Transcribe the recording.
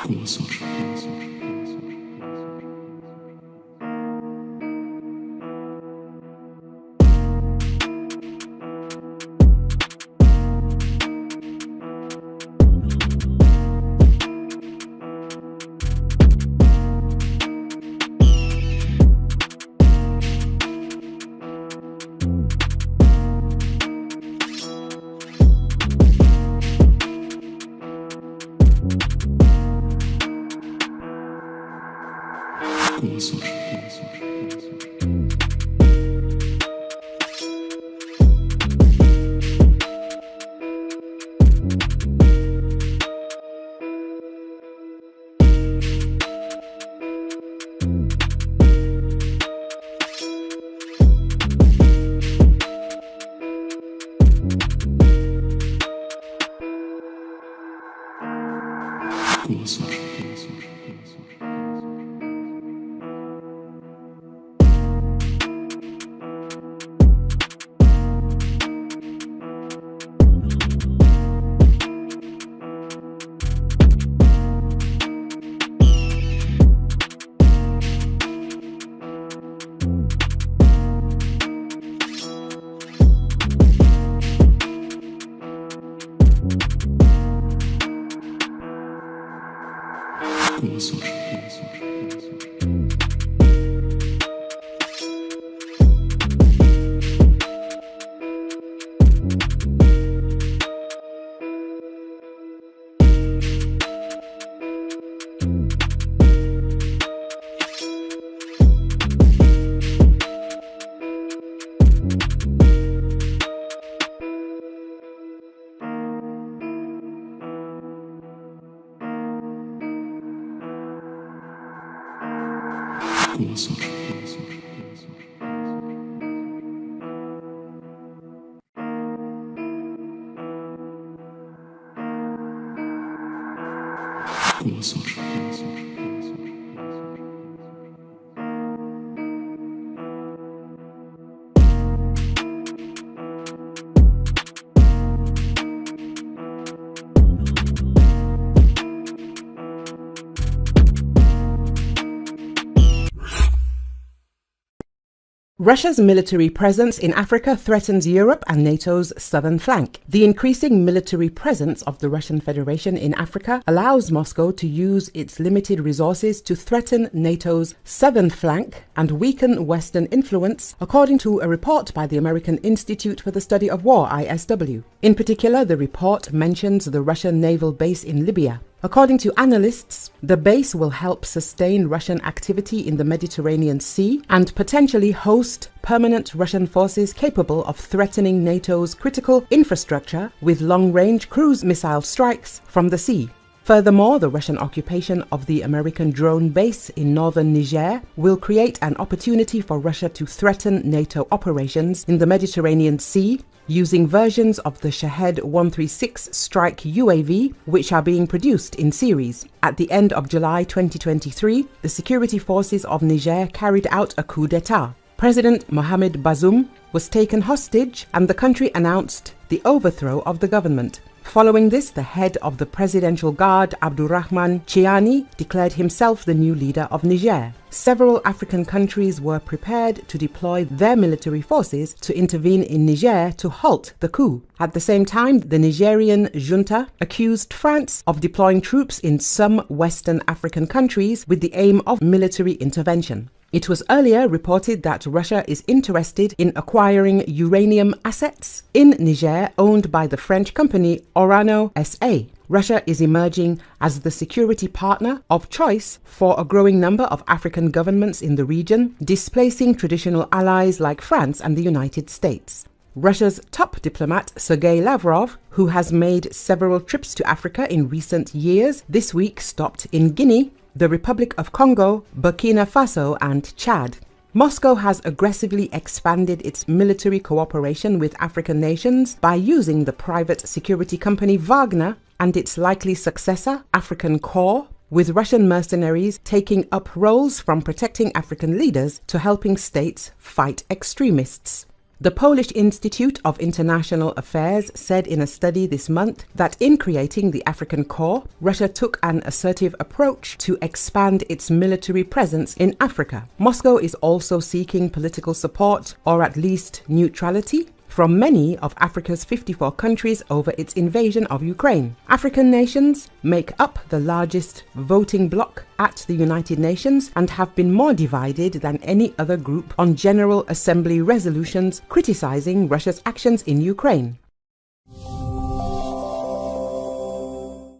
Kursor. Russia's military presence in Africa threatens Europe and NATO's southern flank. The increasing military presence of the Russian Federation in Africa allows Moscow to use its limited resources to threaten NATO's southern flank and weaken Western influence, according to a report by the American Institute for the Study of War, ISW. In particular, the report mentions the Russian naval base in Libya. According to analysts, the base will help sustain Russian activity in the Mediterranean Sea and potentially host permanent Russian forces capable of threatening NATO's critical infrastructure with long-range cruise missile strikes from the sea. Furthermore, the Russian occupation of the American drone base in northern Niger will create an opportunity for Russia to threaten NATO operations in the Mediterranean Sea using versions of the Shahed 136 strike UAV, which are being produced in series. At the end of July 2023, the security forces of Niger carried out a coup d'etat. President Mohamed Bazoum was taken hostage and the country announced the overthrow of the government. Following this, the head of the Presidential Guard, Abdurrahman Chiani, declared himself the new leader of Niger. Several African countries were prepared to deploy their military forces to intervene in Niger to halt the coup. At the same time, the Nigerian junta accused France of deploying troops in some Western African countries with the aim of military intervention. It was earlier reported that Russia is interested in acquiring uranium assets in Niger owned by the French company Orano SA. Russia is emerging as the security partner of choice for a growing number of African governments in the region, displacing traditional allies like France and the United States. Russia's top diplomat, Sergei Lavrov, who has made several trips to Africa in recent years, this week stopped in Guinea, the Republic of Congo, Burkina Faso and Chad. Moscow has aggressively expanded its military cooperation with African nations by using the private security company Wagner and its likely successor, African Corps, with Russian mercenaries taking up roles from protecting African leaders to helping states fight extremists. The Polish Institute of International Affairs said in a study this month that in creating the African Corps, Russia took an assertive approach to expand its military presence in Africa. Moscow is also seeking political support, or at least neutrality, from many of Africa's 54 countries over its invasion of Ukraine. African nations make up the largest voting bloc at the United Nations and have been more divided than any other group on General Assembly resolutions criticizing Russia's actions in Ukraine.